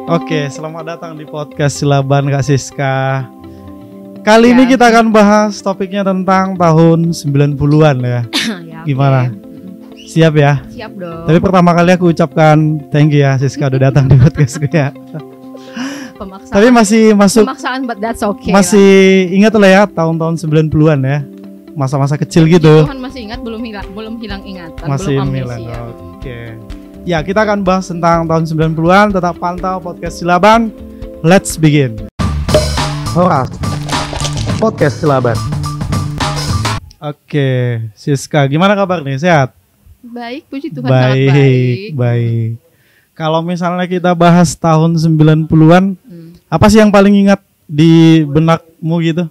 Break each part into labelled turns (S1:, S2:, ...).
S1: Oke, selamat datang di podcast Silaban Kak Siska. Kali ini kita akan bahas topiknya tentang tahun 90-an ya.
S2: Ya,
S1: Gimana?
S2: okay.
S1: Siap ya?
S2: Siap dong.
S1: Tapi pertama kali aku ucapkan thank you ya Siska udah datang di podcastku ya.
S2: Pemaksaan.
S1: Tapi masih masuk,
S2: Pemaksaan, but that's okay.
S1: masih ingat lah ya tahun-tahun 90-an ya. Masa-masa kecil gitu.
S2: Tuhan masih ingat, belum hilang ingatan,
S1: Masih
S2: belum
S1: hilang.
S2: amnesia.
S1: Oke. Ya, kita akan bahas tentang tahun 90-an. Tetap pantau podcast Silaban. Let's begin. Alright. Podcast Silaban. Oke, Siska, gimana kabar nih? Sehat?
S2: Baik, puji Tuhan, sangat baik.
S1: Baik. Kalau misalnya kita bahas tahun 90-an, apa sih yang paling ingat di benakmu gitu?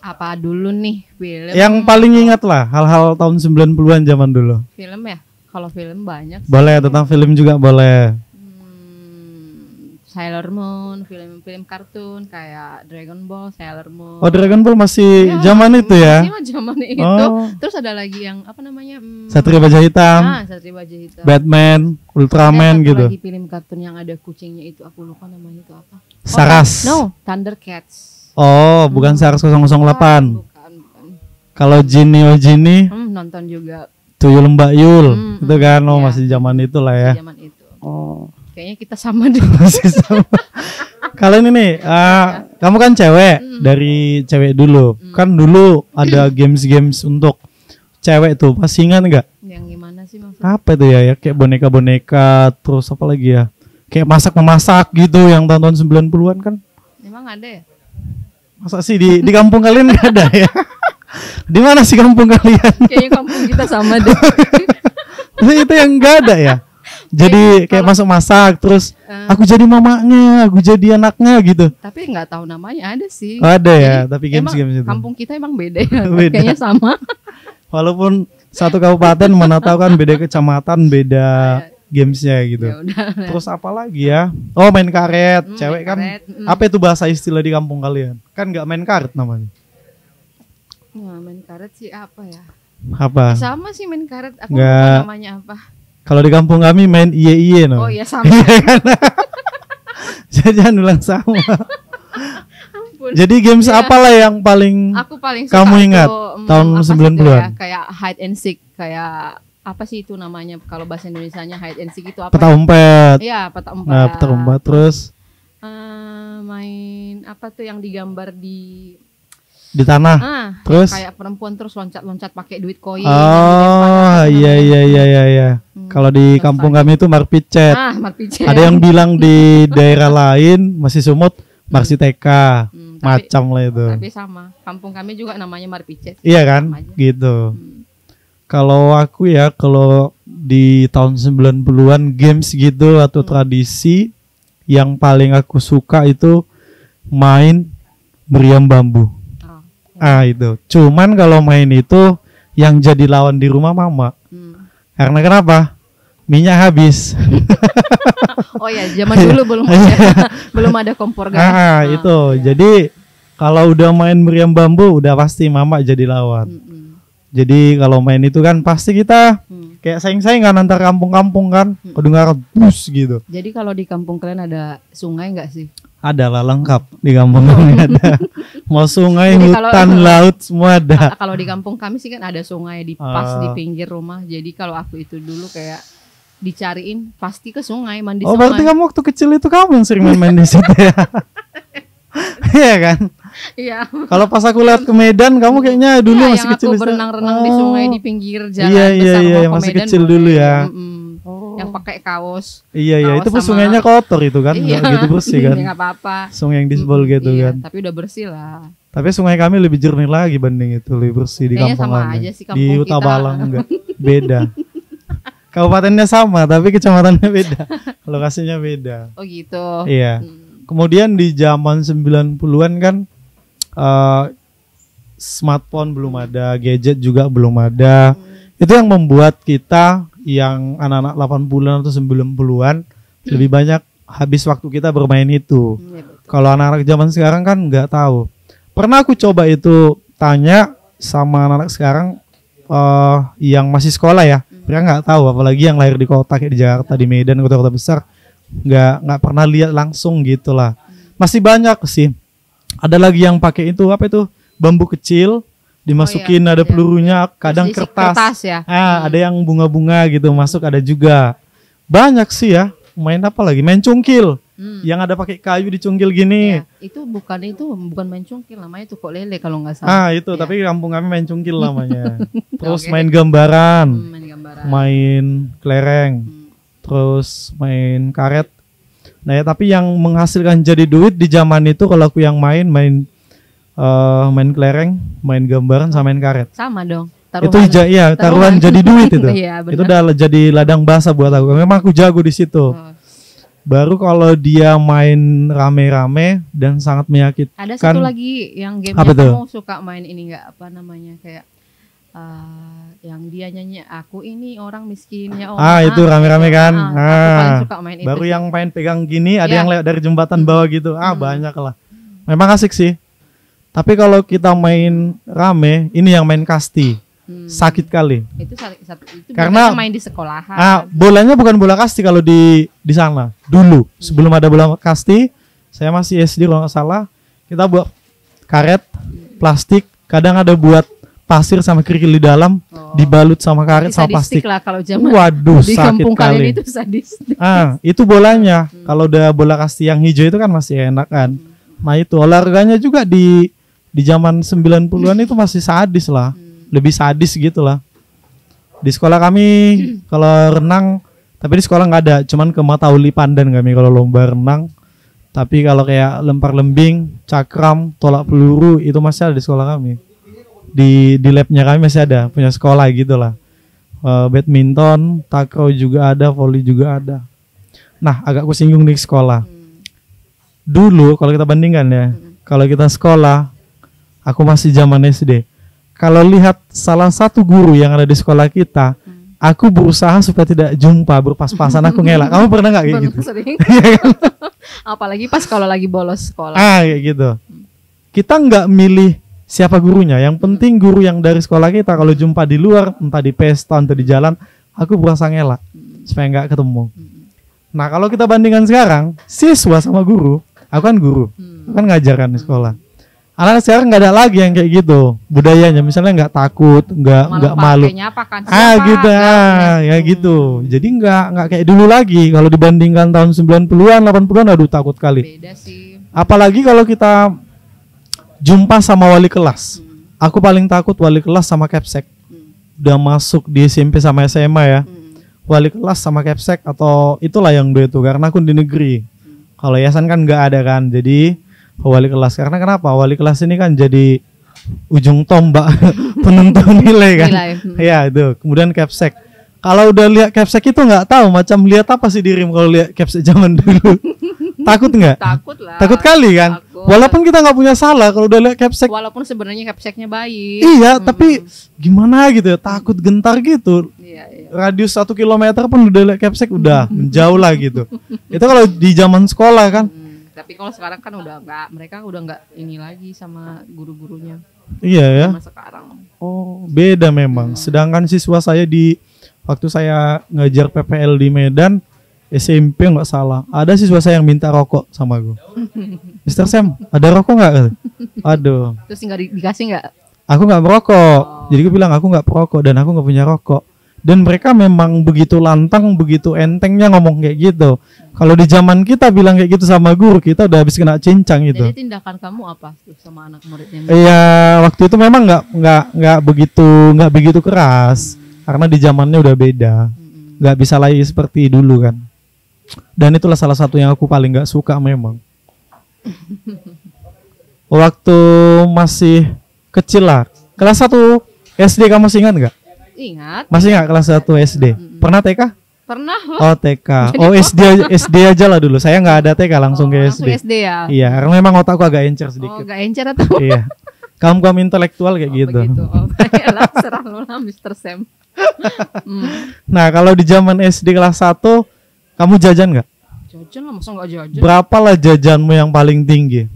S2: Apa dulu nih film?
S1: Yang paling ingat lah hal-hal tahun 90-an zaman dulu.
S2: Film ya? Kalau film banyak.
S1: Boleh, tentang film juga boleh.
S2: Sailor Moon, film-film kartun kayak Dragon Ball, Sailor Moon.
S1: Oh, Dragon Ball masih zaman itu ya?
S2: Masih zaman itu.
S1: Oh.
S2: Terus ada lagi yang apa namanya?
S1: Satria Baja Hitam,
S2: Satria Baja Hitam.
S1: Batman, Ultraman
S2: Ada
S1: gitu.
S2: lagi film kartun yang ada kucingnya itu, aku lupa namanya itu apa.
S1: Saras.
S2: Thundercats.
S1: Oh, bukan Saras 008.
S2: Bukan.
S1: Kalau Genie oh Genie,
S2: Nonton juga
S1: Tuyul Mbak Yul, itu kan,
S2: iya.
S1: masih zaman itu lah ya.
S2: zaman itu.
S1: Oh,
S2: Kayaknya kita sama deh.
S1: masih sama. Kalau ini nih, kamu kan cewek, dari cewek dulu. Kan dulu ada games-games untuk cewek tuh, masih ingat nggak?
S2: Yang gimana sih maksudnya?
S1: Apa itu ya? Kayak boneka-boneka, terus apa lagi ya? Kayak masak-memasak gitu yang tahun-tahun 90-an kan?
S2: Emang ada ya?
S1: Masa sih di kampung kalian nggak ada ya? Di mana sih kampung kalian?
S2: Kayaknya kampung kita sama deh.
S1: Itu yang nggak ada ya? Jadi kayak masak-masak, terus aku jadi mamanya, aku jadi anaknya gitu.
S2: Tapi nggak tahu namanya, ada sih.
S1: Ada ya,
S2: Jadi,
S1: tapi games-games itu.
S2: Kampung kita emang beda ya.
S1: Beda.
S2: Kayaknya sama.
S1: Walaupun satu kabupaten, mana tahu kan beda kecamatan, beda gamesnya gitu.
S2: Ya udah.
S1: Terus apa lagi ya? Oh, main karet, cewek
S2: main
S1: kan.
S2: karet,
S1: Apa itu bahasa istilah di kampung kalian? Kan nggak main karet namanya.
S2: Wah, main karet sih apa ya?
S1: Apa?
S2: Sama sih main karet. Aku
S1: Nggak.
S2: lupa namanya apa.
S1: Kalau di kampung kami main iye-iye no.
S2: Oh iya sama.
S1: Jangan ulang sama.
S2: Ampun.
S1: Jadi games
S2: Ya.
S1: apa lah yang paling
S2: Aku paling suka
S1: kamu ingat
S2: tuh,
S1: tahun
S2: apa sih itu
S1: 90-an?
S2: ya, kayak hide and seek, kayak apa sih itu namanya kalau bahasa Indonesianya hide and seek itu apa?
S1: peta umpet.
S2: Iya, peta umpet.
S1: Nah, peta umpet terus
S2: Main apa tuh yang digambar di
S1: di tanah. Terus?
S2: kayak perempuan terus loncat-loncat pakai duit koin.
S1: Oh, iya. Kalau di
S2: Terus
S1: kampung
S2: lagi.
S1: kami itu marpicet.
S2: Marpicet.
S1: Ada yang bilang di daerah lain masih sumut marsiteka. Macam lah itu.
S2: Tapi sama. Kampung kami juga namanya marpicet.
S1: Iya kan?
S2: Sama aja.
S1: Gitu. Kalau aku ya, kalau di tahun 90-an games gitu atau tradisi yang paling aku suka itu main meriam bambu.
S2: Oh.
S1: Itu. Cuman kalau main itu yang jadi lawan di rumah mama. Karena kenapa? Minyak habis.
S2: Oh ya, zaman dulu belum ada kompor gas.
S1: Itu. Jadi kalau udah main meriam bambu udah pasti mama jadi lawan. Jadi kalau main itu kan pasti kita kayak saing-saingan antar kampung-kampung kan. Kedengaran bus gitu.
S2: Jadi kalau di kampung kalian ada sungai nggak sih?
S1: Ada lah, lengkap di kampung kami ada. Mau sungai,
S2: Jadi
S1: hutan, laut semua ada.
S2: Kalau di kampung kami sih kan ada sungai di di pinggir rumah. Jadi kalau aku itu dulu kayak dicariin pasti ke sungai, mandi
S1: Oh,
S2: sungai.
S1: berarti kamu waktu kecil itu kamu yang sering main-main di situ ya? Iya kan?
S2: Iya.
S1: Kalau pas aku lihat ke Medan, kamu kayaknya dulu
S2: Iya,
S1: masih
S2: yang
S1: kecil.
S2: aku berenang-renang di sungai di pinggir jalan
S1: Iya,
S2: besar mau ke
S1: masih
S2: Medan
S1: kecil
S2: boleh.
S1: dulu ya.
S2: Yang pakai kaos.
S1: Iya,
S2: Kaos
S1: itu pun
S2: sama-
S1: sungainya kotor itu kan,
S2: Iya.
S1: nggak gitu bersih kan?
S2: Ya, nggak apa-apa.
S1: Sungai yang disebol gitu
S2: Iya,
S1: kan.
S2: tapi udah bersih lah.
S1: Tapi sungai kami lebih jernih lagi banding itu, lebih bersih di
S2: Kayaknya
S1: kampung
S2: sama
S1: kami.
S2: aja sih kampung
S1: Di
S2: kita.
S1: Utabalang enggak, beda. Kabupatennya sama, tapi kecamatannya beda. Lokasinya beda.
S2: Oh gitu.
S1: Iya. Kemudian di zaman 90-an kan smartphone belum ada, gadget juga belum ada. Itu yang membuat kita yang anak-anak 80-an atau 90-an lebih banyak habis waktu kita bermain itu. Kalau anak-anak zaman sekarang kan nggak tahu. Pernah aku coba itu tanya sama anak-anak sekarang yang masih sekolah ya. Mereka nggak tahu, apalagi yang lahir di kota kayak di Jakarta, di Medan, kota-kota besar. nggak pernah lihat langsung gitulah. Masih banyak sih. Ada lagi yang pakai itu apa itu bambu kecil dimasukin ada pelurunya, kadang
S2: Terus
S1: kertas
S2: ya.
S1: ada yang bunga-bunga gitu masuk, ada juga. Banyak sih ya. Main apa lagi? Main cungkil. Yang ada pakai kayu dicungkil gini.
S2: Ya, itu bukan main cungkil, namanya tukok lele kalau nggak salah.
S1: Itu
S2: ya.
S1: Tapi kampung kami main cungkil namanya. Terus main gambaran. Main kelereng. Terus main karet. Nah ya, tapi yang menghasilkan jadi duit di zaman itu kalau aku yang main kelereng, main gambaran sama main karet.
S2: Sama dong.
S1: Taruhan jadi duit itu.
S2: Iya,
S1: itu udah jadi ladang basah buat aku. Memang aku jago di situ. Baru kalau dia main rame-rame dan sangat menyakitkan.
S2: Ada satu lagi yang game kamu suka main ini nggak, apa namanya, kayak yang dia nyanyi aku ini orang miskinnya
S1: itu rame-rame kan.
S2: Aku paling suka main
S1: baru
S2: itu.
S1: Yang main pegang gini, ada yang lewat dari jembatan bawah gitu. Banyak lah. Memang asik sih. Tapi kalau kita main rame, ini yang main kasti. Sakit kali.
S2: Itu
S1: karena
S2: main di sekolahan.
S1: Bolanya bukan bola kasti kalau di sana. Dulu sebelum ada bola kasti, saya masih SD kalau nggak salah. Kita buat karet, plastik, kadang ada buat pasir sama kerikil di dalam, dibalut sama karet sama plastik.
S2: Lah kalau zaman
S1: waduh,
S2: di
S1: sakit kali.
S2: Itu sadistik.
S1: Itu bolanya. Kalau udah bola kasti yang hijau itu kan masih enak kan. Nah itu olahraganya juga di zaman 90-an itu masih sadis lah. Lebih sadis gitu lah. Di sekolah kami kalau renang, tapi di sekolah nggak ada, cuman ke Matauli Pandan kami kalau lomba renang. Tapi kalau kayak lempar lembing, cakram, tolak peluru itu masih ada di sekolah kami. Di labnya kami masih ada, punya sekolah gitu lah. Badminton, takraw juga ada, volley juga ada. Nah, agak aku singgung di sekolah. Dulu kalau kita bandingkan ya, kalau kita sekolah, aku masih zaman SD. Kalau lihat salah satu guru yang ada di sekolah kita, aku berusaha supaya tidak jumpa, berpas-pasan aku ngelak. Kamu pernah nggak kayak gitu?
S2: Sering. Apalagi pas kalau lagi bolos sekolah.
S1: Kayak gitu. Kita nggak milih siapa gurunya. Yang penting guru yang dari sekolah kita kalau jumpa di luar, entah di pesta, entah di jalan, aku berusaha ngelak supaya nggak ketemu. Nah kalau kita bandingkan sekarang, siswa sama guru, aku kan guru, aku kan ngajarkan di sekolah. Anak sekarang nggak ada lagi yang kayak gitu budayanya, misalnya nggak takut, nggak malu, gitu, ya gitu. Jadi nggak kayak dulu lagi. Kalau dibandingkan tahun 90-an, 80-an, aduh takut kali.
S2: Beda sih.
S1: Apalagi kalau kita jumpa sama wali kelas. Aku paling takut wali kelas sama kepsek. Udah masuk di SMP sama SMA ya. Wali kelas sama kepsek atau itulah yang dua itu, karena aku di negeri. Kalau yayasan kan nggak ada kan, jadi wali kelas. Karena kenapa? Wali kelas ini kan jadi ujung tombak penentu nilai kan. Ya itu. Kemudian capsek. Kalau udah lihat capsek itu nggak tahu macam lihat apa sih dirimu kalau lihat capsek zaman dulu. Takut nggak?
S2: Takut lah.
S1: Takut kali kan. Takut. Walaupun kita nggak punya salah kalau udah lihat capsek.
S2: Walaupun sebenarnya capseknya baik.
S1: Iya, tapi gimana gitu ya? Takut gentar gitu.
S2: Iya.
S1: Radius 1 kilometer pun udah lihat capsek udah menjauh lah gitu. Itu kalau di zaman sekolah kan.
S2: Tapi kalau sekarang kan udah enggak, mereka udah enggak ini lagi sama guru-gurunya.
S1: Iya ya.
S2: Sama sekarang.
S1: Oh, beda memang. Sedangkan siswa saya waktu saya ngajar PPL di Medan, SMP nggak salah, ada siswa saya yang minta rokok sama gue. Mister Sam, ada rokok nggak? Aduh.
S2: Terus nggak dikasih nggak?
S1: Aku nggak merokok. Jadi gue bilang aku nggak perokok dan aku nggak punya rokok. Dan mereka memang begitu lantang, begitu entengnya ngomong kayak gitu. Kalau di zaman kita bilang kayak gitu sama guru, kita udah habis kena cincang gitu.
S2: Jadi tindakan kamu apa tuh sama anak muridnya?
S1: Iya, waktu itu memang nggak begitu keras, karena di zamannya udah beda, nggak bisa lagi seperti dulu kan. Dan itulah salah satu yang aku paling nggak suka memang. Waktu masih kecil lah, kelas 1 SD kamu masih ingat nggak?
S2: Ingat.
S1: Masih nggak kelas 1 SD? Pernah TK?
S2: Pernah.
S1: Oh TK. Oh SD aja lah dulu. Saya nggak ada TK, langsung ke SD.
S2: Langsung SD ya.
S1: Iya, karena memang otakku agak encer sedikit.
S2: Oh, agak encer atau?
S1: Iya. Kamu intelektual kayak gitu.
S2: Begitu. Oh, baiklah, serah lu lah Mr. Sam.
S1: Nah, kalau di zaman SD kelas 1, kamu jajan nggak?
S2: Jajan lah, masa nggak jajan?
S1: Berapa lah jajanmu yang paling tinggi?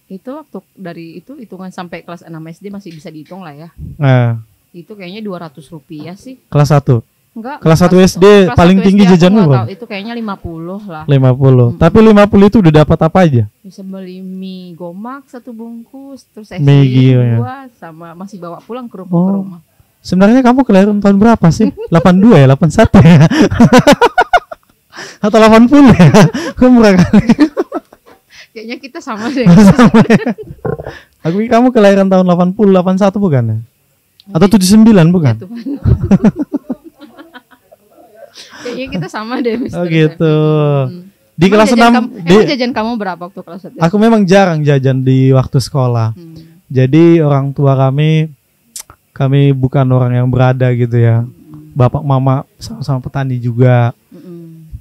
S2: Itu waktu dari itu hitungan sampai kelas 6 SD masih bisa dihitung lah ya.
S1: Nah.
S2: Itu kayaknya 200 rupiah sih.
S1: Kelas 1?
S2: Enggak.
S1: Kelas 1 SD
S2: kelas
S1: paling
S2: 1
S1: tinggi
S2: SD aku
S1: jajanmu
S2: nggak
S1: berapa?
S2: tahu, itu kayaknya 50 lah.
S1: 50. Tapi 50 itu udah dapat apa aja?
S2: Bisa beli mie gomak 1 bungkus, terus es
S1: Mie
S2: krim
S1: ya.
S2: 2 sama masih bawa pulang kerupuk ke
S1: Oh.
S2: rumah.
S1: Sebenarnya kamu kelahiran tahun berapa sih? 82 ya, 81 ya? Atau 80 ya? Kok murah kali.
S2: Kayaknya kita sama deh.
S1: Aku pikir kamu kelahiran tahun 80, 81 bukan ya? Atau 79 bukan?
S2: Ya Tuhan. Kayaknya kita sama deh, Mister.
S1: Oh gitu. Di
S2: Emang
S1: kelas
S2: jajan
S1: 6
S2: emang jajan kamu berapa waktu kelas 1?
S1: aku memang jarang jajan di waktu sekolah. Jadi orang tua kami bukan orang yang berada gitu ya. Bapak mama sama-sama petani juga.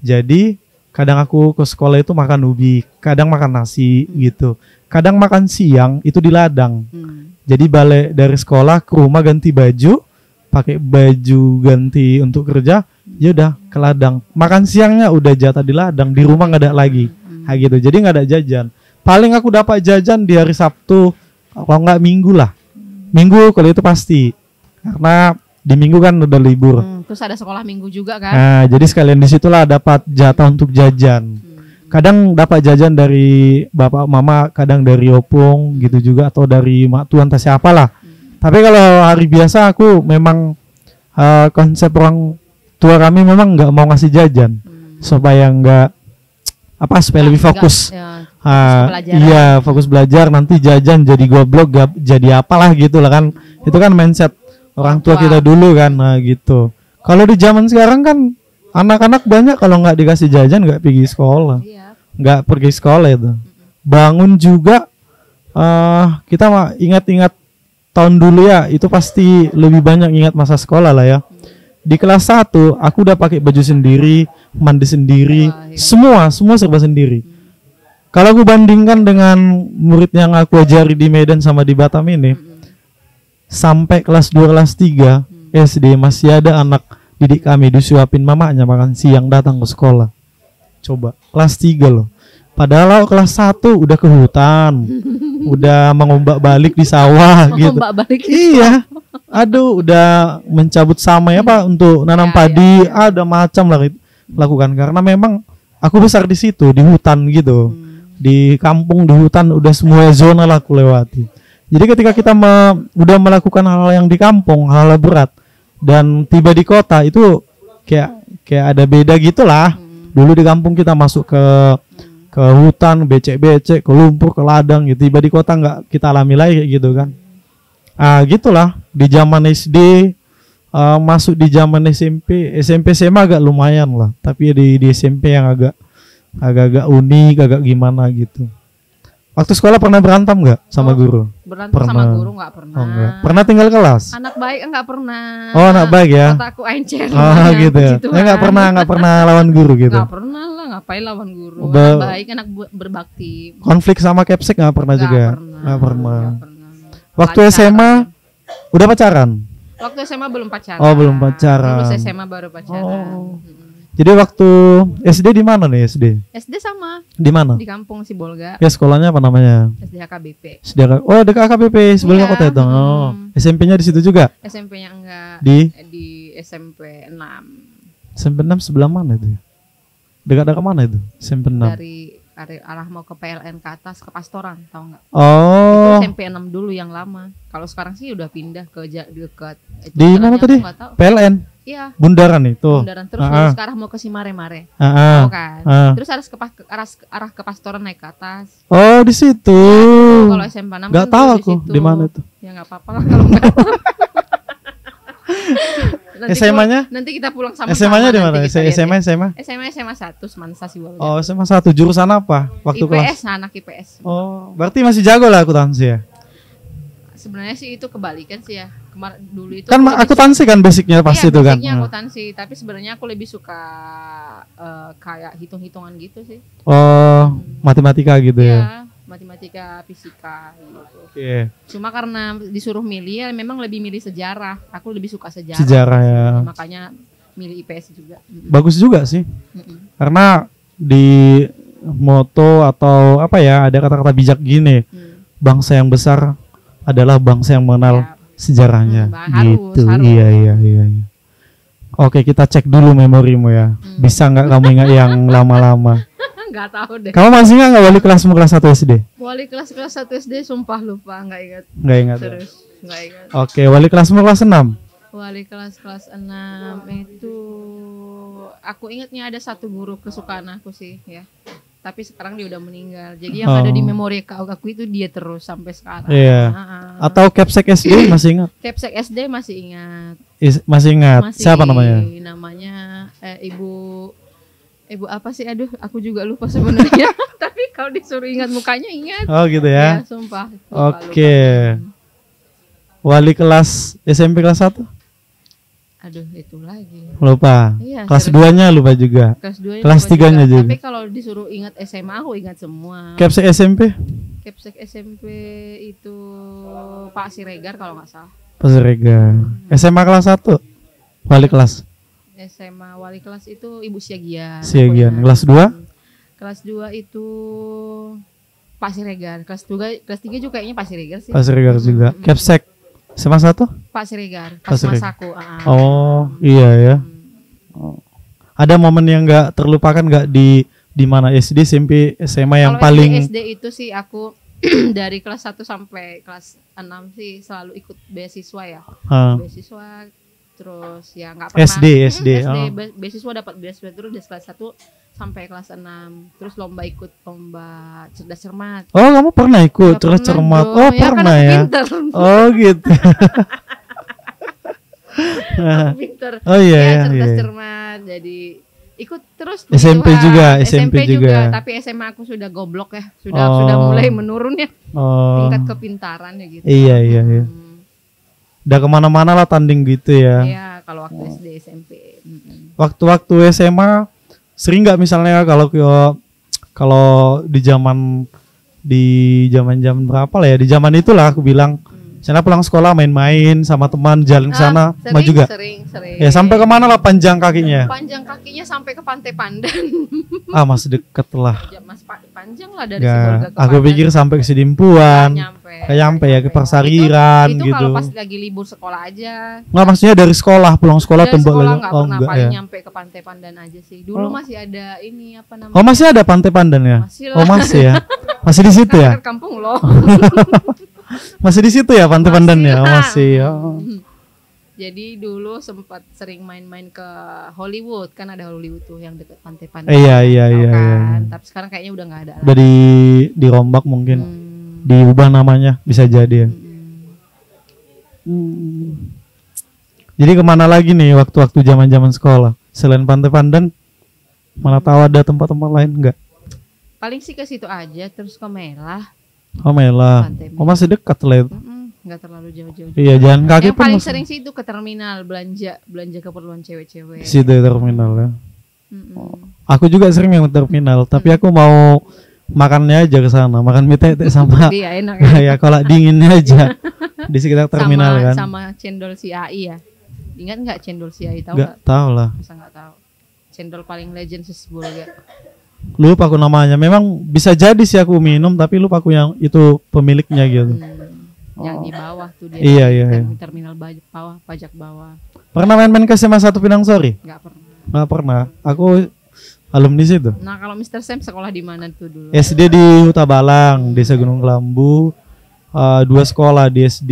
S1: Jadi kadang aku ke sekolah itu makan ubi, kadang makan nasi gitu. Kadang makan siang itu di ladang. Jadi balik dari sekolah ke rumah ganti baju, pakai baju ganti untuk kerja, ya udah ke ladang. Makan siangnya udah jatah di ladang, di rumah nggak ada lagi. Nah, gitu. Jadi nggak ada jajan. Paling aku dapat jajan di hari Sabtu, kalau nggak Minggu lah. Minggu kalau itu pasti. Karena di Minggu kan udah libur.
S2: Terus ada sekolah Minggu juga kan?
S1: Nah, jadi sekalian disitulah dapat jatah untuk jajan. Kadang dapat jajan dari bapak mama, kadang dari opung gitu juga, atau dari mak tuan entah siapa lah. Tapi kalau hari biasa aku memang konsep orang tua kami memang nggak mau ngasih jajan supaya supaya lebih fokus. Iya, fokus belajar, nanti jajan jadi goblok, jadi apalah gitu lah kan. Itu kan mindset orang tua kita dulu kan, nah gitu. Kalau di zaman sekarang kan anak-anak banyak kalau nggak dikasih jajan nggak pergi sekolah, nggak pergi sekolah itu. Bangun juga kita ingat-ingat tahun dulu ya, itu pasti lebih banyak ingat masa sekolah lah ya. Di kelas 1 aku udah pakai baju sendiri, mandi sendiri, semua serba sendiri. Kalau aku bandingkan dengan murid yang aku ajari di Medan sama di Batam ini, sampai kelas 2 kelas 3 SD masih ada anak didik kami disuapin mamanya makan siang datang ke sekolah. Coba kelas 3 loh. Padahal kelas 1 udah ke hutan, udah mengombak balik di sawah gitu. Iya. Aduh, udah mencabut samai untuk nanam padi, ada macam lah lakukan karena memang aku besar di situ, di hutan gitu. Di kampung, di hutan, udah semua zona lah aku lewati. Jadi ketika kita udah melakukan hal yang di kampung, hal berat, dan tiba di kota itu kayak ada beda gitulah. Dulu di kampung kita masuk ke hutan, becek-becek, ke lumpur, ke ladang gitu. Tiba di kota nggak kita alami lagi kayak gitu kan. Gitulah di zaman SD, masuk di zaman SMP SMA agak lumayan lah. Tapi di SMP yang agak unik, agak gimana gitu. Waktu sekolah pernah berantem nggak sama guru?
S2: Berantem sama guru nggak pernah.
S1: Oh, enggak. Pernah tinggal kelas?
S2: Anak baik nggak pernah.
S1: Oh, anak baik ya.
S2: Otakku encer.
S1: Oh gitu ya. Nggak pernah lawan guru gitu.
S2: Nggak pernah lah, ngapain lawan guru? Anak baik, anak berbakti.
S1: Konflik sama Kepsek nggak pernah juga. Nggak pernah. Waktu
S2: Pacaran.
S1: SMA udah pacaran?
S2: Waktu SMA belum pacaran.
S1: Oh, belum pacaran.
S2: Lulus SMA baru pacaran.
S1: Oh. Jadi waktu SD di mana nih SD?
S2: SD sama.
S1: Di mana?
S2: Di kampung Sibolga.
S1: Ya sekolahnya apa namanya?
S2: SD HKBP.
S1: Oh, dekat AKBP sebelum kota itu. Oh. SMP-nya di situ juga?
S2: SMP-nya enggak.
S1: Di
S2: SMP 6.
S1: SMP 6 sebelah mana itu? Dekat-dekat mana itu? SMP 6.
S2: Dari arah mau ke PLN ke atas ke Pastoran, tahu nggak?
S1: Oh.
S2: Itu SMP 6 dulu yang lama. Kalau sekarang sih udah pindah ke dekat.
S1: Di mana tadi? PLN.
S2: Iya.
S1: Bundaran itu.
S2: Bundaran terus sekarang mau ke Simare-Mare.
S1: Tahu
S2: kan? Terus harus ke arah ke Pastoran naik ke atas.
S1: Oh, di situ.
S2: Kalau SMP 6
S1: nggak tahu aku di mana itu.
S2: Ya nggak apa-apa lah kalau nggak tahu.
S1: SMA-nya?
S2: Nanti kita pulang sama-sama.
S1: SMA-nya di mana?
S2: SMA 1 Semansa Sibolga.
S1: Oh, SMA 1 jurusan apa? Waktu
S2: IPS,
S1: kelas?
S2: anak IPS.
S1: Oh, berarti masih jago lah akuntansi ya?
S2: Sebenarnya sih itu kebalikan sih ya. Kemarin dulu itu
S1: kan akuntansi kan basicnya pasti itu kan.
S2: Basicnya akuntansi, tapi sebenarnya aku lebih suka kayak hitung-hitungan gitu sih.
S1: Oh, matematika gitu ya.
S2: Matematika, fisika gitu.
S1: Oke.
S2: Cuma karena disuruh milih ya memang lebih milih sejarah. Aku lebih suka sejarah.
S1: Sejarah ya.
S2: Makanya milih IPS juga.
S1: Bagus juga sih. Karena di moto atau apa ya, ada kata-kata bijak gini. Bangsa yang besar adalah bangsa yang mengenal sejarahnya.
S2: Harus.
S1: Iya. Oke, kita cek dulu memorimu ya. Bisa nggak kamu ingat yang lama-lama?
S2: Nggak tahu deh.
S1: Kamu masih ingat nggak wali kelasmu kelas 1 SD?
S2: Wali kelas 1 SD sumpah lupa, nggak ingat.
S1: Nggak ingat. Ya?
S2: Terus nggak ingat.
S1: Oke, wali kelasmu kelas 6?
S2: Wali kelas 6 itu aku ingatnya ada satu guru kesukaan aku sih ya. Tapi sekarang dia udah meninggal. Jadi yang ada di memori aku itu dia terus sampai sekarang.
S1: Iya. Atau Capsek SD masih ingat?
S2: Capsek SD masih ingat.
S1: Masih ingat.
S2: Masih,
S1: siapa namanya?
S2: Namanya Ibu apa sih? Aduh, aku juga lupa sebenarnya. Tapi kalau disuruh ingat mukanya ingat.
S1: Oh gitu ya.
S2: Ya, sumpah.
S1: Oke. Wali kelas SMP kelas 1?
S2: Aduh, itu lagi.
S1: Lupa.
S2: Iya,
S1: kelas 2-nya lupa juga. Kelas 3-nya juga.
S2: Tapi kalau disuruh ingat SMA aku ingat semua.
S1: Capsek SMP?
S2: Capsek SMP itu Pak Siregar kalau nggak salah.
S1: Pak Siregar. SMA kelas 1? Wali kelas?
S2: SMA wali kelas itu Ibu Siagian.
S1: Siagian. Kelas 2?
S2: Kelas 2 itu Pak Siregar. Kelas 3 juga kayaknya Pak Siregar sih.
S1: Pak Siregar juga. Capsek SMA 1?
S2: Pak Siregar. Pas masaku.
S1: Oh, iya ya. Oh. Ada momen yang nggak terlupakan nggak di mana SD, SMP, SMA yang
S2: kalau
S1: paling
S2: SD itu sih aku dari kelas 1 sampai kelas 6 sih selalu ikut beasiswa ya. Beasiswa terus ya nggak pernah
S1: SD.
S2: Beasiswa dapat beasiswa terus dari kelas 1 sampai kelas 6. Terus ikut lomba cerdas cermat.
S1: Oh, kamu pernah ikut cerdas cermat? Oh, ya, pernah ya. Oh, gitu.
S2: Pinter.
S1: Oh iya ya,
S2: cerdas cermat. Jadi ikut terus
S1: SMP juga, SMP juga.
S2: Tapi SMA aku sudah goblok ya. Sudah mulai menurun ya. Tingkat kepintaran ya gitu.
S1: Iya. Udah kemana-mana lah tanding gitu ya.
S2: Iya, kalau waktu SD SMP.
S1: Waktu SMA sering nggak misalnya kalau di zaman berapa lah ya, di zaman itulah aku bilang sana pulang sekolah main-main sama teman jalan ke sana mah juga.
S2: Sering.
S1: Ya sampai kemana lah panjang kakinya?
S2: Panjang kakinya sampai ke Pantai Pandan.
S1: Masih deket lah.
S2: Ya, Mas panjang lah dari Sibolga ke
S1: aku
S2: Pandan.
S1: Pikir sampai ke Sidimpuan. Nyampe ya ke Parsariran
S2: itu
S1: gitu.
S2: Kalau pas lagi libur sekolah aja.
S1: Nggak, maksudnya dari sekolah pulang sekolah tembak lagi.
S2: Enggak paling nyampe ke Pantai Pandan aja sih. Dulu masih ada ini apa namanya?
S1: Oh, masih ada Pantai Pandan ya? Masih ya. Masih di situ ya?
S2: Kampung loh.
S1: Masih di situ ya Pantai Pandan ya? Masih.
S2: Jadi dulu sempat sering main-main ke Hollywood, kan ada Hollywood tuh yang dekat Pantai Pandan.
S1: Iya.
S2: Tapi sekarang kayaknya udah nggak ada.
S1: Udah dirombak mungkin. Diubah namanya bisa jadi ya. Jadi kemana lagi nih waktu-waktu zaman sekolah selain Pantai Pandan? Mana tahu ada tempat-tempat lain enggak?
S2: Paling sih ke situ aja, terus ke Melah.
S1: Oh Melah. Masih dekat lah itu.
S2: Nggak terlalu jauh-jauh.
S1: Iya, jalan kaki
S2: yang
S1: pun
S2: paling sering sih itu ke terminal belanja keperluan cewek-cewek.
S1: Di situ terminal ya. Aku juga sering yang terminal, tapi aku mau makannya aja ke sana, makan mie tete sama
S2: iya, enak
S1: ya kolak dinginnya aja di sekitar terminal kan.
S2: Sama cendol si AI ya. Ingat nggak cendol si AI, tahu
S1: nggak? Tahu lah.
S2: Masa nggak tahu? Cendol paling legend Sibolga.
S1: Lupa aku namanya. Memang bisa jadi sih aku minum, tapi lupa aku yang itu pemiliknya gitu.
S2: Yang di bawah tuh dia.
S1: Iya.
S2: Terminal bawah, pajak bawah.
S1: Pernah main-main ke SMA 1 Pinang Sori? Nggak pernah. Aku alumni situ.
S2: Nah, kalau Mr. Sam sekolah di mana tuh dulu?
S1: SD di Huta Balang, Desa Gunung Kelambu. 2 sekolah di SD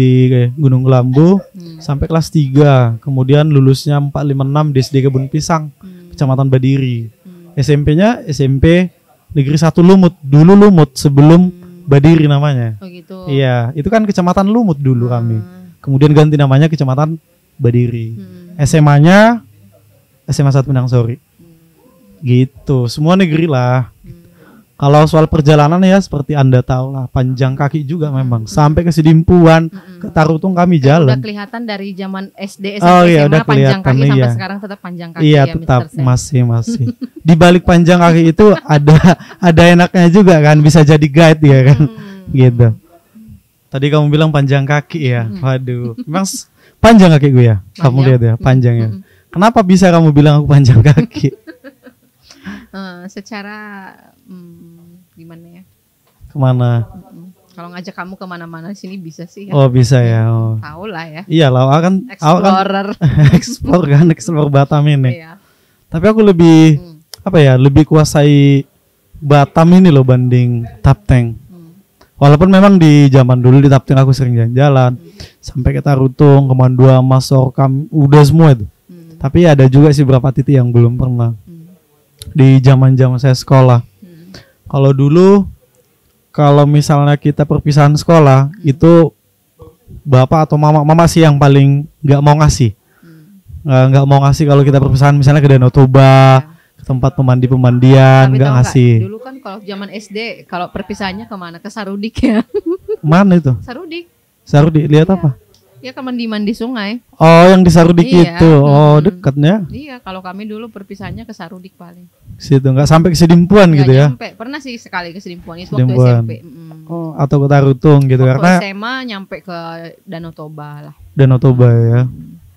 S1: Gunung Kelambu sampai kelas 3. Kemudian lulusnya 456 di SD Kebun Pisang, Kecamatan Badiri. SMP-nya SMP Negeri 1 Lumut. Dulu Lumut sebelum Badiri namanya.
S2: Oh gitu.
S1: Iya, itu kan Kecamatan Lumut dulu kami. Kemudian ganti namanya Kecamatan Badiri. SMA-nya SMA 1 Pinang Sori. Gitu, semua negeri lah. Kalau soal perjalanan ya seperti Anda tahu lah, panjang kaki juga memang. Sampai ke Sidimpuan, ke Tarutung kami jalan.
S2: Udah kelihatan dari zaman SD, SMP, SMA panjang kaki sampai sekarang tetap panjang kaki.
S1: Iya, tetap masih. Di balik panjang kaki itu ada enaknya juga kan, bisa jadi guide ya kan. Gitu. Tadi kamu bilang panjang kaki ya. Waduh, memang panjang kaki gue ya. Kamu lihat ya, panjang ya. Kenapa bisa kamu bilang aku panjang kaki?
S2: Secara gimana ya?
S1: Kemana?
S2: Kalau ngajak kamu kemana-mana sini bisa sih ya.
S1: Oh bisa ya. Oh.
S2: Tahu lah ya.
S1: Iya lah, aku kan
S2: Explorer.
S1: explore Batam ini.
S2: Iya.
S1: Tapi aku lebih apa ya, lebih kuasai Batam ini loh banding Tapteng. Walaupun memang di zaman dulu di Tapteng aku sering jalan-jalan sampai ke Tarutung, Kemandua, Masorkam, udah semua itu. Tapi ada juga sih beberapa titik yang belum pernah. Di zaman-zaman saya sekolah. Kalau dulu kalau misalnya kita perpisahan sekolah itu bapak atau mama sih yang paling nggak mau ngasih. Nggak mau ngasih kalau kita perpisahan misalnya ke Danau Toba, ke tempat pemandian, nggak ngasih.
S2: Dulu kan kalau zaman SD kalau perpisahannya kemana? Ke Sarudik ya.
S1: Mana itu? Sarudik lihat apa?
S2: Ya ke mandi sungai.
S1: Oh, yang di Sarudik itu. Oh, dekatnya.
S2: Iya, kalau kami dulu perpisahannya ke Sarudik paling.
S1: Situ nggak sampai ke Sedimpuan gitu ya?
S2: Nyampe. Pernah sih sekali ke Sedimpuan itu
S1: Sedimpuan.
S2: waktu SMP.
S1: Oh, atau ke Tarutung gitu
S2: waktu
S1: karena
S2: SMA nyampe ke Danau Toba lah.
S1: Danau Toba ya.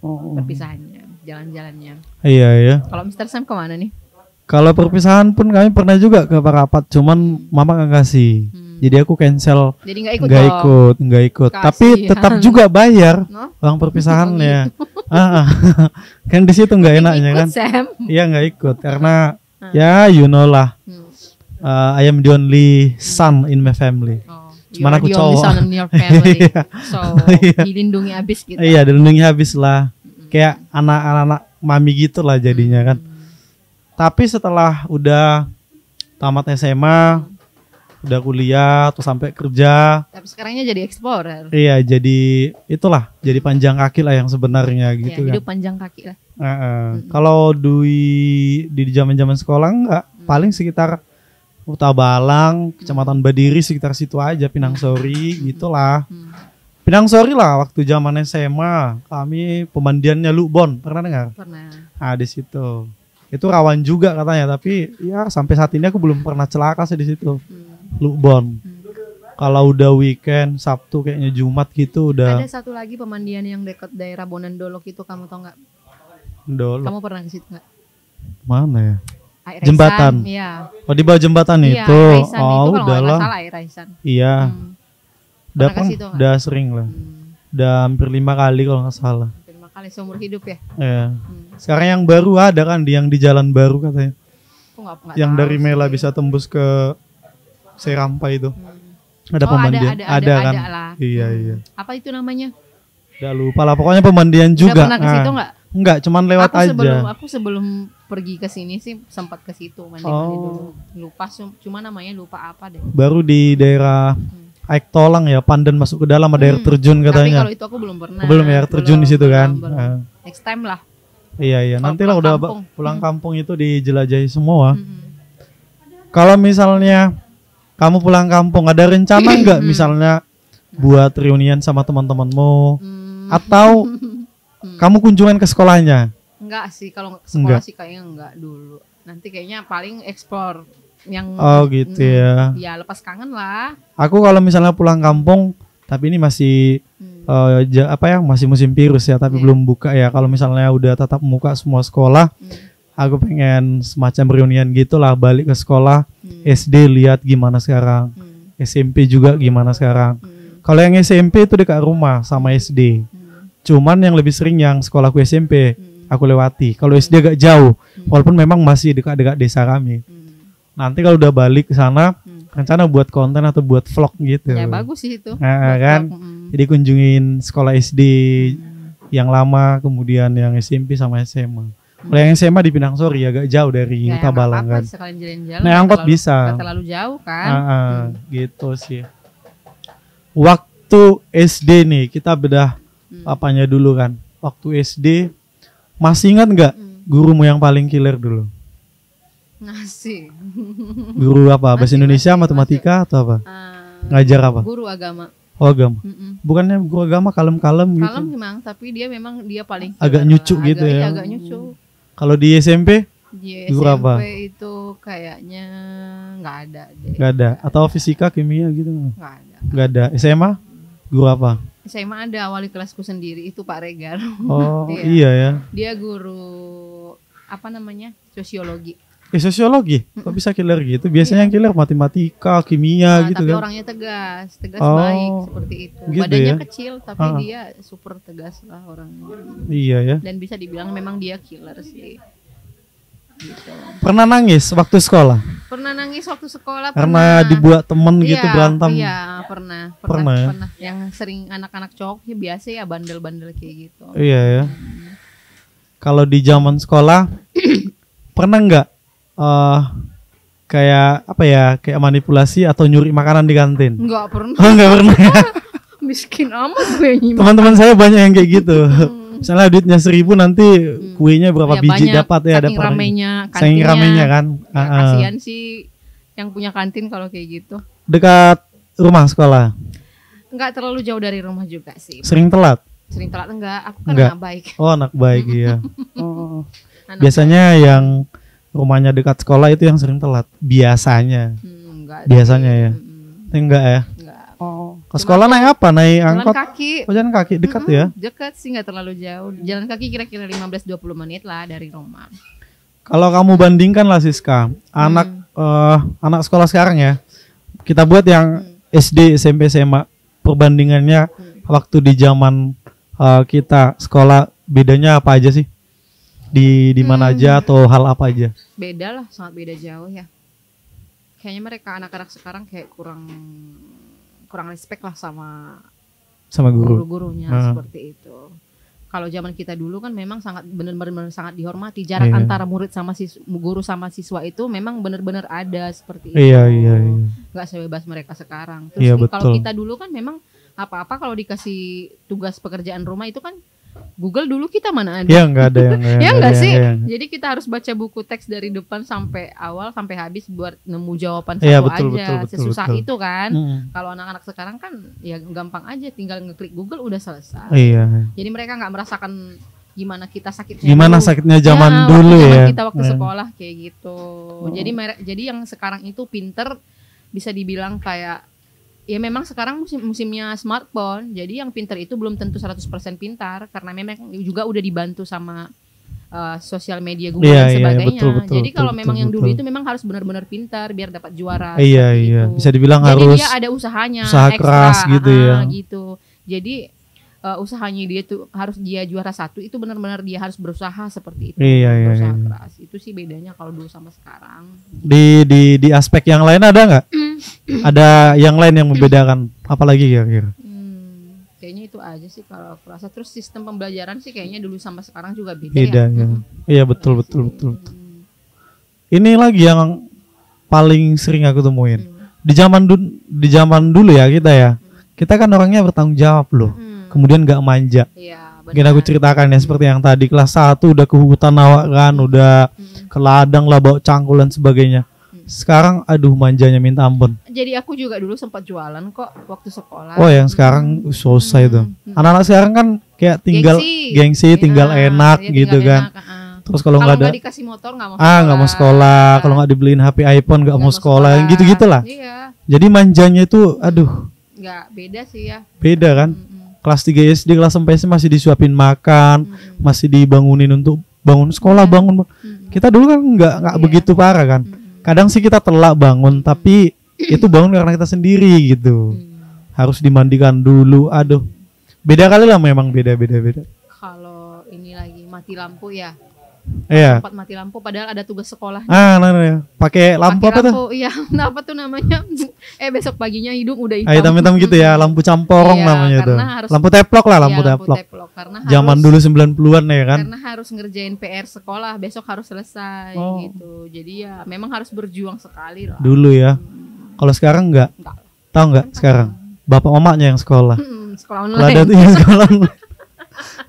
S2: Perpisahannya, jalan-jalannya.
S1: Iya ya.
S2: Kalau Mr. Sam kemana nih?
S1: Kalau perpisahan pun kami pernah juga ke Parapat, cuman mama nggak kasih. Jadi aku cancel.
S2: Jadi nggak
S1: ikut.
S2: Kasihan.
S1: Tapi tetap juga bayar
S2: No?
S1: uang perpisahannya. Kan di situ nggak enaknya kan?
S2: Sam.
S1: Iya nggak ikut karena ya you know lah. I am the only son in my family. Cuman aku cowok.
S2: Son in your family. So dilindungi habis gitu.
S1: Iya dilindungi habis lah. Kayak anak-anak mami gitu lah jadinya kan. Tapi setelah udah tamat SMA, udah kuliah atau sampai kerja.
S2: Tapi sekarangnya jadi explorer.
S1: Iya, jadi itulah, jadi panjang kaki lah yang sebenarnya gitu
S2: ya,
S1: kan.
S2: Hidup panjang kaki lah.
S1: Kalau di zaman-zaman sekolah enggak, paling sekitar Utabalang, Kecamatan Badiri sekitar situ aja, Pinangsori gitulah. Pinangsori lah waktu zaman SMA, kami pemandiannya Lubon, pernah dengar?
S2: Pernah.
S1: Ah, di situ. Itu rawan juga katanya, tapi ya sampai saat ini aku belum pernah celaka sih di situ. Lubon. Kalau udah weekend, Sabtu kayaknya Jumat gitu udah.
S2: Ada satu lagi pemandian yang dekat daerah Bonandolok itu, kamu tau nggak?
S1: Dolok.
S2: Kamu pernah ke situ nggak?
S1: Mana ya?
S2: Air
S1: Jembatan.
S2: Iya.
S1: Oh, di bawah jembatan
S2: Iya,
S1: itu.
S2: Raisan
S1: Oh,
S2: itu kalau
S1: udah
S2: nggak
S1: lah.
S2: salah Air Raisan.
S1: Iya.
S2: Udah
S1: Sering lah. Udah hampir 5 kali kalau nggak salah.
S2: Terima kali seumur hidup ya.
S1: Iya. Sekarang yang baru ada kan, yang di Jalan Baru katanya.
S2: Aku nggak
S1: Yang
S2: tahu
S1: dari Mela
S2: sih.
S1: bisa tembus ke Serampa itu. Ada pemandian.
S2: Ada
S1: Kan?
S2: lah.
S1: Iya.
S2: Apa itu namanya?
S1: Udah lupa lah. Pokoknya pemandian juga.
S2: Udah pernah ke situ nggak?
S1: Enggak, cuman lewat aja.
S2: Aku sebelum pergi ke sini sih sempat ke situ mandi-mandi dulu. Lupa cuma namanya lupa apa deh.
S1: Baru di daerah Aik Tolang ya, Pandan masuk ke dalam ada air terjun katanya.
S2: Tapi kalau itu aku belum pernah.
S1: Belum ya air terjun di situ kan.
S2: Belum. Next time lah.
S1: Iya. Nanti lah udah pulang kampung itu dijelajahi semua. Kalau misalnya kamu pulang kampung ada rencana nggak misalnya buat reunian sama teman-temanmu atau kamu kunjungan ke sekolahnya?
S2: Enggak sih, kalau ke sekolah sih kayaknya enggak dulu. Nanti kayaknya paling explore yang
S1: gitu ya.
S2: Ya lepas kangen lah.
S1: Aku kalau misalnya pulang kampung, tapi ini masih masih musim virus ya, tapi belum buka ya. Kalau misalnya udah tatap muka semua sekolah, aku pengen semacam reunian gitulah, balik ke sekolah, SD lihat gimana sekarang, SMP juga gimana sekarang. Kalau yang SMP itu dekat rumah sama SD. Cuman yang lebih sering yang sekolahku SMP aku lewati. Kalau SD agak jauh, walaupun memang masih dekat-dekat desa kami. Nanti kalau udah balik ke sana, rencana buat konten atau buat vlog gitu.
S2: Ya bagus sih itu.
S1: Nah, kan. Jadi kunjungin sekolah SD yang lama, kemudian yang SMP sama SMA. Kalau yang SMA di Pinangsori agak jauh dari Tabalang kan.
S2: Sekalian jalan-jalan.
S1: Nah, angkot bisa.
S2: Gak terlalu jauh kan.
S1: Gitu sih. Waktu SD nih kita bedah apanya dulu kan. Waktu SD masih ingat nggak gurumu yang paling killer dulu?
S2: Ngasih.
S1: Guru apa? Bahasa Indonesia, matematika atau apa? Ngajar apa?
S2: Guru agama.
S1: Oh, agama. Bukannya guru agama kalem-kalem gitu?
S2: Kalem memang, tapi dia paling
S1: agak nyucuk gitu ya.
S2: Iya, agak nyucuk.
S1: Kalau di SMP?
S2: Di
S1: guru
S2: SMP
S1: apa?
S2: itu kayaknya nggak ada deh.
S1: Nggak ada. Atau fisika, kimia gitu?
S2: Nggak ada.
S1: Nggak ada. SMA? Guru apa?
S2: SMA ada wali kelasku sendiri, itu Pak Regar.
S1: Oh iya ya.
S2: Dia guru apa namanya, sosiologi.
S1: Sosiologi, kok bisa killer gitu? Biasanya yang killer matematika, kimia gitu
S2: tapi
S1: kan.
S2: orangnya tegas baik seperti itu.
S1: Gitu
S2: Badannya
S1: ya?
S2: kecil tapi dia super tegas lah orangnya.
S1: Iya ya.
S2: Dan bisa dibilang memang dia killer sih. Gitu.
S1: Pernah nangis waktu sekolah?
S2: Pernah nangis waktu sekolah
S1: Karena dibuat temen gitu berantem.
S2: Iya, pernah
S1: Ya?
S2: Yang sering anak-anak cowok ya biasa ya bandel-bandel kayak gitu.
S1: Iya ya. Kalau di zaman sekolah pernah nggak kayak apa ya, kayak manipulasi atau nyuri makanan di kantin?
S2: Enggak pernah.
S1: Oh, nggak pernah.
S2: Miskin amat gue nyimak.
S1: Teman-teman saya banyak yang kayak gitu. Misalnya duitnya 1.000 nanti kuenya berapa biji
S2: banyak,
S1: dapat ya,
S2: saking
S1: dapat.
S2: ramenya
S1: Saking ramenya kan.
S2: Ya, kasihan sih yang punya kantin kalau kayak gitu.
S1: Dekat rumah sekolah.
S2: Enggak terlalu jauh dari rumah juga sih.
S1: Sering telat?
S2: Sering telat enggak, aku kan
S1: Enggak.
S2: anak baik.
S1: Oh, anak baik ya. Oh.
S2: Anak
S1: Biasanya yang rumahnya dekat sekolah itu yang sering telat. Biasanya.
S2: enggak.
S1: Biasanya ya. Enggak ya.
S2: Enggak.
S1: Oh, ke sekolah naik apa? Naik
S2: Jalan
S1: angkot?
S2: kaki.
S1: Oh, jalan kaki dekat ya.
S2: Dekat sih, enggak terlalu jauh. Jalan kaki kira-kira 15-20 menit lah dari rumah.
S1: Kalau kamu bandingkan lah Siska, anak sekolah sekarang ya. Kita buat yang SD, SMP, SMA, perbandingannya waktu di zaman kita sekolah, bedanya apa aja sih? Di mana aja atau hal apa aja?
S2: Beda lah, sangat beda jauh ya. Kayaknya mereka anak-anak sekarang kayak kurang respect lah sama guru-gurunya seperti itu. Kalau zaman kita dulu kan memang sangat benar-benar sangat dihormati. Jarak antara murid sama guru sama siswa itu memang benar-benar ada seperti itu.
S1: Iya.
S2: Nggak sebebas mereka sekarang. Terus kalau kita dulu kan memang apa-apa kalau dikasih tugas pekerjaan rumah itu kan Google dulu kita mana ada.
S1: Iya, nggak ada yang
S2: ya nggak sih.
S1: Iya.
S2: Jadi kita harus baca buku teks dari depan sampai awal sampai habis buat nemu jawaban
S1: Iya,
S2: satu
S1: betul,
S2: aja. Sesusah
S1: betul.
S2: itu kan. Kalau anak-anak sekarang kan ya gampang aja, tinggal ngeklik Google udah selesai.
S1: Iya.
S2: Jadi mereka nggak merasakan gimana kita sakitnya.
S1: Gimana
S2: dulu.
S1: sakitnya zaman dulu
S2: zaman
S1: ya.
S2: Kita waktu sekolah kayak gitu. Jadi yang sekarang itu pinter bisa dibilang kayak ya memang sekarang musimnya smartphone. Jadi yang pintar itu belum tentu 100% pintar karena memang juga udah dibantu sama sosial media Google dan sebagainya.
S1: Betul,
S2: jadi kalau memang yang dulu
S1: betul.
S2: itu memang harus benar-benar pintar biar dapat juara.
S1: Iya.
S2: Itu.
S1: Bisa dibilang
S2: jadi
S1: harus
S2: dia ada usahanya,
S1: usaha
S2: ekstra,
S1: keras gitu ya.
S2: Gitu. Jadi usahanya dia tuh harus dia juara 1 itu benar-benar dia harus berusaha seperti itu. Berusaha keras. Itu sih bedanya kalau dulu sama sekarang.
S1: Di aspek yang lain ada nggak? Ada yang lain yang membedakan? Apalagi kira-kira?
S2: Kayaknya itu aja sih kalau aku rasa. Terus sistem pembelajaran sih kayaknya dulu sama sekarang juga beda
S1: ya. Iya betul. Ini lagi yang paling sering aku temuin. Di zaman dulu ya kita ya. Kita kan orangnya bertanggung jawab loh. Kemudian nggak manja.
S2: Iya,
S1: Mungkin aku ceritakan ya seperti yang tadi kelas 1 udah ke hutan awak kan, udah ke ladang lah bawa cangkul dan sebagainya. Sekarang aduh manjanya minta ampun.
S2: Jadi aku juga dulu sempat jualan kok waktu sekolah.
S1: Oh yang sekarang susah itu. Anak-anak sekarang kan kayak tinggal gengsi tinggal enak
S2: ya,
S1: gitu
S2: tinggal
S1: kan.
S2: Enak,
S1: Terus kalau nggak ada
S2: dikasih motor nggak mau sekolah.
S1: nggak mau sekolah, kalau nggak dibeliin HP iPhone nggak mau sekolah, gitu-gitulah.
S2: Iya.
S1: Jadi manjanya itu aduh.
S2: Nggak beda sih ya.
S1: Beda kan? Kelas 3 SD, kelas sampai SD masih disuapin makan, masih dibangunin untuk bangun sekolah, bangun. Kita dulu kan nggak begitu parah kan. Kadang sih kita telat bangun, tapi itu bangun karena kita sendiri gitu. Harus dimandikan dulu. Aduh. Beda kali lah memang beda.
S2: Kalau ini lagi mati lampu ya.
S1: Iya.
S2: Sempat mati lampu padahal ada tugas sekolah.
S1: Nah. Pakai lampu apa tuh?
S2: Iya, apa tuh namanya? Besok paginya hidung udah hitam.
S1: Hitam gitu ya, lampu camporong namanya tuh. Lampu teplok lah, lampu teplok. Zaman dulu 90-an ya kan.
S2: Karena harus ngerjain PR sekolah, besok harus selesai gitu. Jadi ya memang harus berjuang sekali lah.
S1: Dulu ya. Kalau sekarang enggak. Tahu enggak sekarang? Bapak mamanya yang sekolah.
S2: Sekolah online.
S1: Ada tuh yang sekolah online.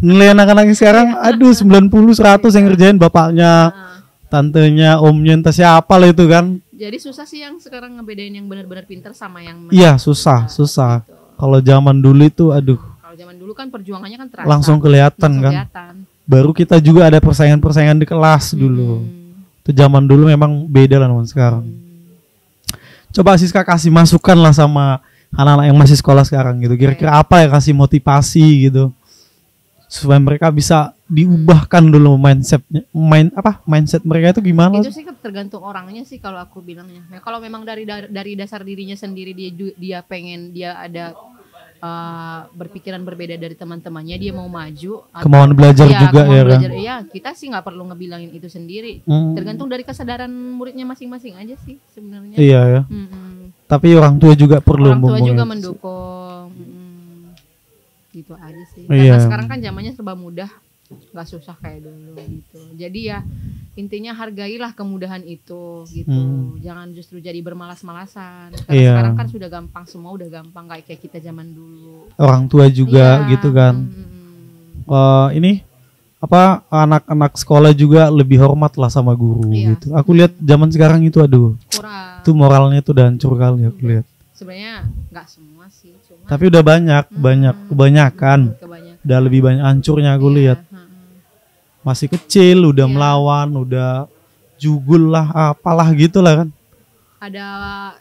S1: Nilai anak-anak sekarang aduh 90-100 yang ngerjain bapaknya, tantenya, omnya, entah siapa lah itu kan.
S2: Jadi susah sih yang sekarang ngebedain yang benar-benar pintar sama yang
S1: iya susah. Gitu. Kalau zaman dulu itu aduh.
S2: Kalau zaman dulu kan perjuangannya kan terasa.
S1: Langsung kelihatan kan. Baru kita juga ada persaingan-persaingan di kelas dulu. Itu zaman dulu memang beda lah dengan sekarang. Coba Siska kasih masukan lah sama anak-anak yang masih sekolah sekarang gitu. Kira-kira apa ya kasih motivasi gitu supaya mereka bisa diubahkan dulu mindset mereka itu gimana?
S2: Itu sih tergantung orangnya sih kalau aku bilangnya. Nah, kalau memang dari dasar dirinya sendiri dia pengen dia ada berpikiran berbeda dari teman-temannya, dia mau maju,
S1: kemauan belajar juga ya kan?
S2: Ya kita sih nggak perlu ngebilangin itu sendiri. Tergantung dari kesadaran muridnya masing-masing aja sih sebenarnya.
S1: Iya ya. Tapi orang tua juga perlu.
S2: Orang tua juga mendukung. Gitu aja sih. Karena sekarang kan zamannya serba mudah, nggak susah kayak dulu gitu. Jadi ya intinya hargailah kemudahan itu gitu. Jangan justru jadi bermalas-malasan. Karena sekarang kan sudah gampang, semua udah gampang kayak kita zaman dulu.
S1: Orang tua juga gitu kan. Ini anak-anak sekolah juga lebih hormat lah sama guru gitu. Aku lihat zaman sekarang itu aduh. Kurang. Itu moralnya tuh udah hancur kali aku lihat.
S2: Sebenarnya nggak semua sih, cuma
S1: tapi udah kebanyakan. Udah lebih banyak hancurnya aku lihat. Masih kecil udah melawan, udah jugul lah, apalah gitulah kan.
S2: Ada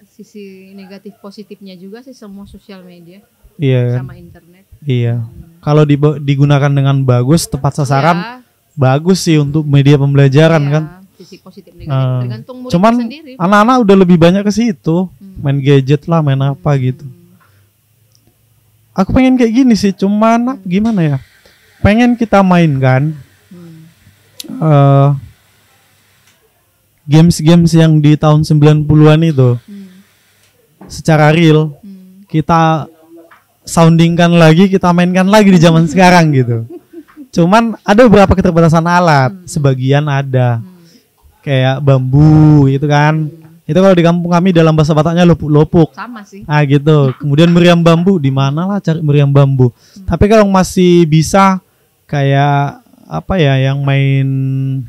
S2: sisi negatif positifnya juga sih semua sosial media.
S1: Iya kan?
S2: Sama internet.
S1: Iya. Kalau digunakan dengan bagus, tepat sasaran, bagus sih untuk media pembelajaran kan.
S2: Sisi positif negatif tergantung murid
S1: cuman
S2: sendiri.
S1: Anak-anak udah lebih banyak ke situ, main gadget lah, main apa gitu. Aku pengen kayak gini sih, cuman gimana ya? Pengen kita mainkan games-games yang di tahun 90-an itu secara real kita soundingkan lagi, kita mainkan lagi di zaman sekarang gitu. Cuman ada beberapa keterbatasan alat, sebagian ada kayak bambu gitu kan. Itu kalau di kampung kami dalam bahasa Bataknya lopuk.
S2: Sama sih.
S1: Ah gitu. Kemudian meriam bambu, di mana lah cari meriam bambu. Tapi kalau masih bisa kayak apa ya, yang main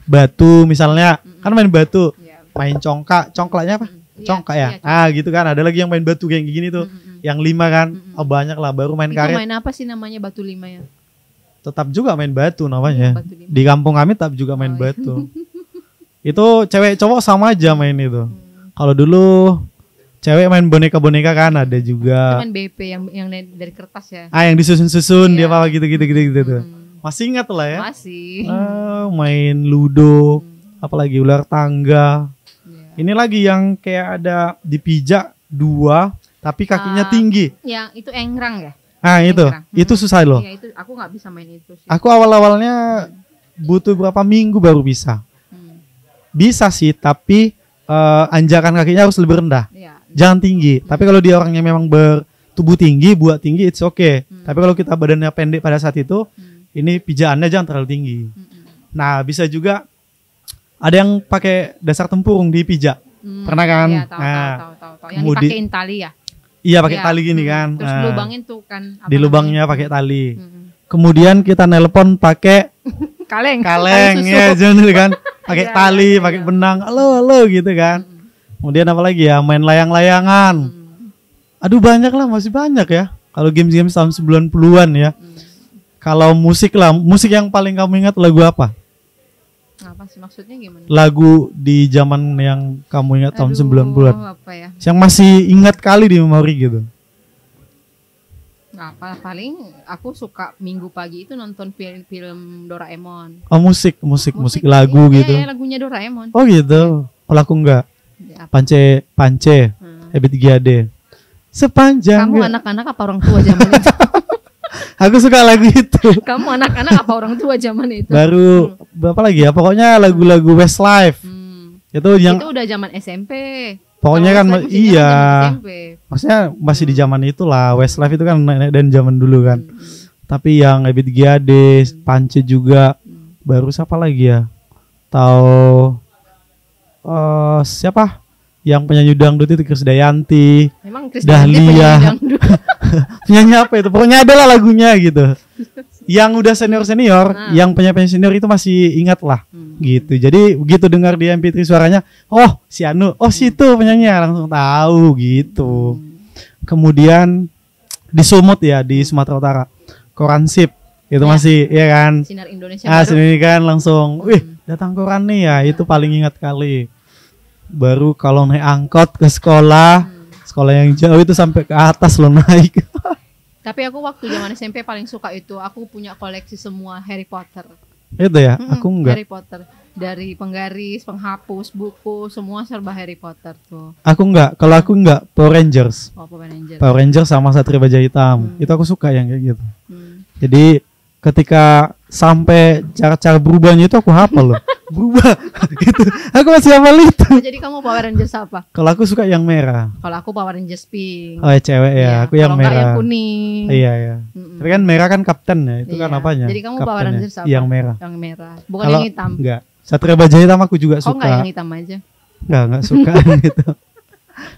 S1: batu misalnya, kan main batu, main congklaknya apa? Congklak ya. Gitu kan. Ada lagi yang main batu kayak gini tuh, yang 5 kan. Banyak lah. Baru main karet.
S2: Itu main apa sih namanya batu 5 ya?
S1: Tetap juga main batu namanya. Di kampung kami tetap juga main batu. Itu cewek cowok sama aja main itu. Kalau dulu cewek main boneka-boneka kan ada juga.
S2: Itu main BP yang dari kertas ya.
S1: Yang disusun-susun dia apa gitu tuh. Masih ingat lah ya?
S2: Masih.
S1: Main ludo, apalagi ular tangga. Ini lagi yang kayak ada dipijak 2 tapi kakinya tinggi.
S2: Yang itu engrang ya?
S1: Itu susah loh.
S2: Iya, itu aku nggak bisa main itu sih.
S1: Aku awal-awalnya butuh berapa minggu baru bisa. Bisa sih, tapi anjakan kakinya harus lebih rendah. Jangan tinggi. Tapi kalau dia orangnya memang bertubuh tinggi, buat tinggi, it's okay. Tapi kalau kita badannya pendek pada saat itu, ini pijaannya jangan terlalu tinggi. Nah, bisa juga ada yang pakai dasar tempurung dipijak. Pernah kan?
S2: Iya, tahu. Yang dipakein tali ya?
S1: Iya, pakai tali gini kan.
S2: Terus lubangin tuh kan.
S1: Di lubangnya pakai tali. Kemudian kita nelpon pakai
S2: kaleng
S1: ya, jangan kan. Pakai tali, pakai benang, halo gitu kan. Kemudian apa lagi ya, main layang-layangan. Aduh banyak lah, masih banyak ya. Kalau game-game tahun 90-an ya. Kalau musik lah, musik yang paling kamu ingat lagu apa?
S2: Apa sih maksudnya gimana?
S1: Lagu di zaman yang kamu ingat tahun 90-an.
S2: Apa ya?
S1: Yang masih ingat kali di memori gitu.
S2: Apa paling aku suka minggu pagi itu nonton film Doraemon.
S1: Musik lagu gitu.
S2: Iya, lagunya Doraemon.
S1: Oh gitu. Kalau aku enggak. Pance. Ebit Giade. Sepanjang.
S2: Kamu anak-anak apa orang tua zaman itu?
S1: Aku suka lagu itu.
S2: Kamu anak-anak apa orang tua zaman itu?
S1: Baru berapa lagi ya? Pokoknya lagu-lagu Westlife. Itu
S2: udah zaman SMP.
S1: Pokoknya kan iya. Maksudnya masih di zaman itulah. Westlife itu kan dan zaman dulu kan. Tapi yang Ebit Giade, Pance juga. Baru siapa lagi ya? Tahu siapa? Yang penyanyi dangdut itu Krisdayanti.
S2: Memang Dahlia.
S1: Penyanyi apa itu? Pokoknya adalah lagunya gitu. Yang udah senior, yang penyanyi senior itu masih ingat lah. Gitu. Jadi begitu dengar di MP3 suaranya, oh si Anu, oh situ penyanyinya, langsung tahu gitu. Kemudian di Sumut ya, di Sumatera Utara, Koran Sip itu masih ya kan.
S2: Sinar Indonesia.
S1: Sini kan langsung, datang koran nih ya, itu paling ingat kali. Baru kalau naik angkot ke sekolah yang jauh itu sampai ke atas lo naik.
S2: Tapi aku waktu zaman SMP paling suka itu, aku punya koleksi semua Harry Potter.
S1: Itu ya, aku enggak.
S2: Harry Potter. Dari penggaris, penghapus, buku, semua serba Harry Potter tuh.
S1: Aku enggak. Kalau aku enggak Power Rangers.
S2: Oh, Power Rangers.
S1: Power Rangers sama Satria Baja Hitam. Itu aku suka yang kayak gitu.
S2: Hmm.
S1: Jadi ketika sampai cara-cara berubahnya itu aku hafal loh. Berubah gitu. Aku masih hafal itu.
S2: Oh, jadi kamu Power Rangers apa?
S1: Kalau aku suka yang merah.
S2: Kalau aku Power Rangers pink.
S1: Oh ya cewek ya,
S2: Iya,
S1: aku yang
S2: kalau nggak
S1: merah.
S2: yang kuning.
S1: Iya ya. Tapi kan merah kan kapten ya, itu kan
S2: Iya.
S1: apanya?
S2: Jadi kamu Power
S1: Kaptennya.
S2: Rangers apa?
S1: Yang merah.
S2: Yang merah. Bukan
S1: Kalau
S2: yang hitam.
S1: enggak. Satria Baja Hitam aku juga
S2: Kok nggak
S1: suka.
S2: yang hitam aja?
S1: Enggak suka gitu.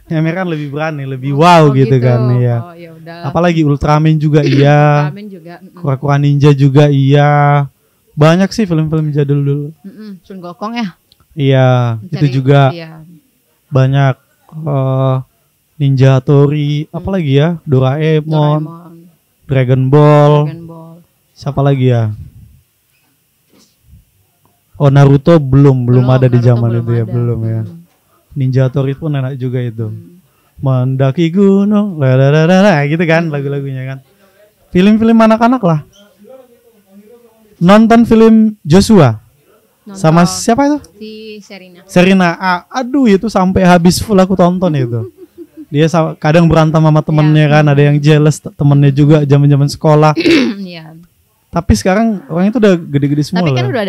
S1: Yang merah kan lebih berani, lebih wow gitu kan ya.
S2: Oh ya udah.
S1: Apalagi Ultraman juga iya.
S2: Ultraman juga.
S1: Kura-kura ninja juga iya. Banyak sih film-film jadul dulu.
S2: Sun Gokong ya.
S1: Iya,
S2: Mencari-
S1: itu juga
S2: Iya.
S1: banyak Ninja Tori, apalagi ya? Doraemon,
S2: Doraemon,
S1: Dragon Ball.
S2: Dragon Ball.
S1: Siapa lagi ya? Oh Naruto belum ada di
S2: Naruto
S1: zaman
S2: belum
S1: itu ya,
S2: ada.
S1: belum ya. Ninja Tori pun enak juga itu.
S2: Hmm.
S1: Mendaki gunung, gitu kan lagu-lagunya kan. Film-film anak-anak lah. Nonton film Joshua
S2: Nonton
S1: sama siapa itu?
S2: si Serena.
S1: Serena. Aduh itu sampai habis full aku tonton itu. Dia kadang berantem sama temennya kan, ada yang jealous temennya juga zaman-zaman sekolah.
S2: Iya.
S1: Tapi sekarang orang itu udah gede-gede semua.
S2: Tapi kan
S1: lah.
S2: udah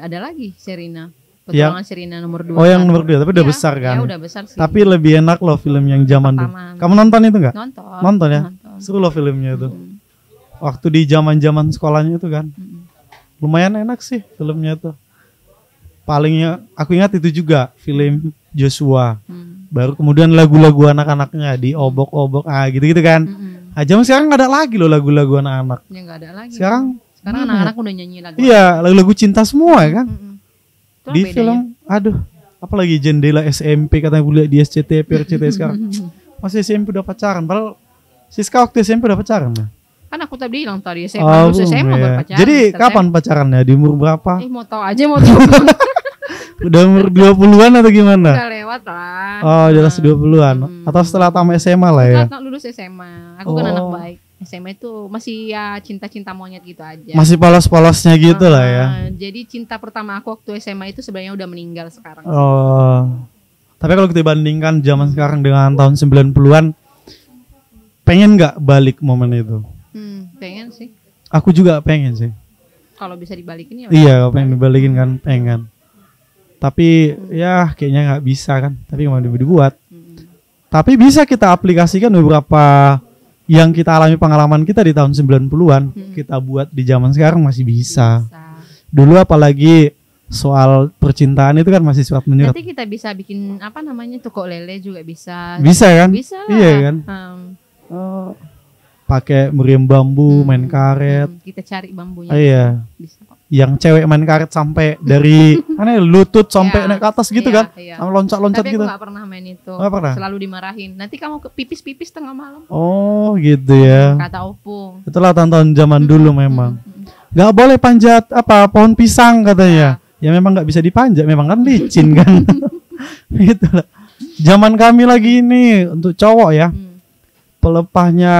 S2: ada lagi Serena. Petualangan Serena nomor 2.
S1: Oh yang nomor 2, tapi udah
S2: Iya,
S1: besar kan.
S2: Ya udah besar sih.
S1: Tapi lebih enak loh film yang zaman dulu.
S2: Pertama.
S1: Kamu nonton itu nggak?
S2: Nonton.
S1: Nonton ya?
S2: Nonton.
S1: Seru loh filmnya itu.
S2: Hmm.
S1: Waktu di zaman-zaman sekolahnya itu kan.
S2: Hmm.
S1: Lumayan enak sih filmnya tuh. Palingnya aku ingat itu juga film Joshua.
S2: Hmm.
S1: Baru kemudian lagu-lagu anak-anaknya diobok-obok gitu-gitu kan.
S2: Hmm.
S1: Zaman sekarang nggak ada lagi loh lagu-lagu anak-anak.
S2: Ya nggak ada lagi.
S1: Sekarang
S2: anak-anak udah nyanyi lagu.
S1: iya, lagu-lagu cinta semua ya kan.
S2: Mm-mm. Itu
S1: Di
S2: bedanya.
S1: film aduh, apalagi jendela SMP katanya kuliah di SCTP RCTI sekarang. Masih SMP udah pacaran, padahal Siska waktu SMP udah pacaran ya?
S2: Kan aku tadi bilang tadi SMA lulus SMA
S1: iya.
S2: baru pacaran.
S1: Jadi
S2: Terus
S1: kapan pacarannya? Di umur berapa?
S2: mau tahu aja mau tahu.
S1: Udah umur 20-an atau gimana?
S2: Udah lewat lah.
S1: Oh, di atas 20-an. Atau setelah tamat SMA lah ya.
S2: Kan lulus SMA. Aku kan anak baik. SMA itu masih ya cinta-cinta monyet gitu aja.
S1: Masih polos-polosnya gitu lah ya.
S2: Jadi cinta pertama aku waktu SMA itu sebenarnya udah meninggal sekarang.
S1: Oh. Tapi kalau kita bandingkan zaman sekarang dengan tahun 90-an, pengen nggak balik momen itu?
S2: Pengen sih.
S1: Aku juga pengen sih.
S2: Kalau bisa dibalikin ya.
S1: Iya, kalau pengen dibalikin kan pengen. Tapi ya kayaknya nggak bisa kan. Tapi mau dibuat. Tapi bisa kita aplikasikan beberapa yang kita alami pengalaman kita di tahun 90-an. Kita buat di zaman sekarang masih bisa. Dulu apalagi soal percintaan itu kan masih surat menyurat.
S2: Nanti kita bisa bikin apa namanya tukok lele juga bisa.
S1: Bisa kan?
S2: Bisa.
S1: Iya kan?
S2: Oh.
S1: Pakai meriam bambu, main karet.
S2: Kita cari bambunya.
S1: Iya.
S2: Bisa.
S1: Yang cewek main karet sampai dari mana lutut sampai naik ke atas gitu kan?
S2: Iya.
S1: Sama loncat-loncat
S2: Tapi
S1: gitu.
S2: aku gak pernah main itu.
S1: Nggak pernah?
S2: Selalu dimarahin. Nanti kamu ke pipis-pipis tengah malam.
S1: Oh gitu ya.
S2: Kata opung.
S1: Itulah tahun-tahun zaman dulu memang. Gak boleh panjat pohon pisang katanya. Ya memang gak bisa dipanjat, memang kan licin kan. Gitu lah. Zaman kami lagi ini untuk cowok ya. Pelepahnya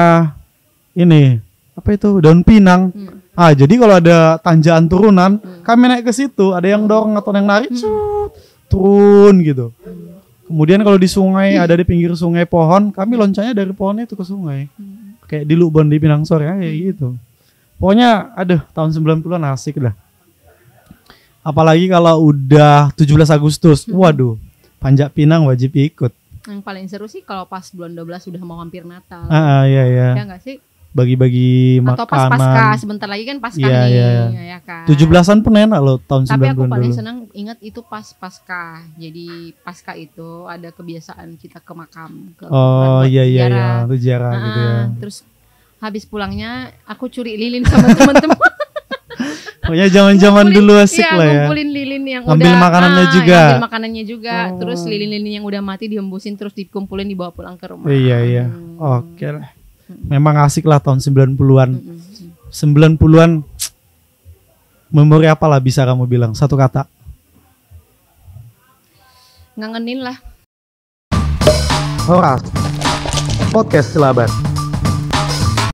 S1: ini apa itu daun pinang. Jadi kalau ada tanjakan turunan, kami naik ke situ, ada yang dorong atau yang narik, turun gitu. Kemudian kalau di sungai, ada di pinggir sungai pohon, kami loncatnya dari pohon itu ke sungai. Kayak di Lubon di Pinang Sore kayak gitu. Pokoknya aduh tahun 90-an asik dah. Apalagi kalau udah 17 Agustus. Waduh, panjat pinang wajib ikut.
S2: Yang paling seru sih kalau pas bulan 12 sudah mau hampir Natal.
S1: Iya.
S2: Ya enggak sih?
S1: Bagi-bagi makanan.
S2: Atau pas Pasca, sebentar lagi kan Pasca nih, ya kan.
S1: 17-an pun enak loh tahun 90-an.
S2: Tapi aku paling
S1: dulu.
S2: senang ingat itu pas Pasca. Jadi Pasca itu ada kebiasaan kita ke makam.
S1: Oh iya, itu ziarah gitu ya.
S2: Terus habis pulangnya aku curi lilin sama teman-teman.
S1: Pokoknya zaman-zaman dulu asik lah ya.
S2: Ngumpulin lilin yang
S1: ambil
S2: udah
S1: makanannya juga.
S2: Ambil makanannya juga. Terus lilin-lilin yang udah mati dihembusin terus dikumpulin dibawa pulang ke rumah.
S1: Iya. Oke lah. Memang asik lah tahun 90-an. 90-an memori apa lah bisa kamu bilang? Satu kata.
S2: Ngangenin lah.
S1: Horas. Podcast Selaban.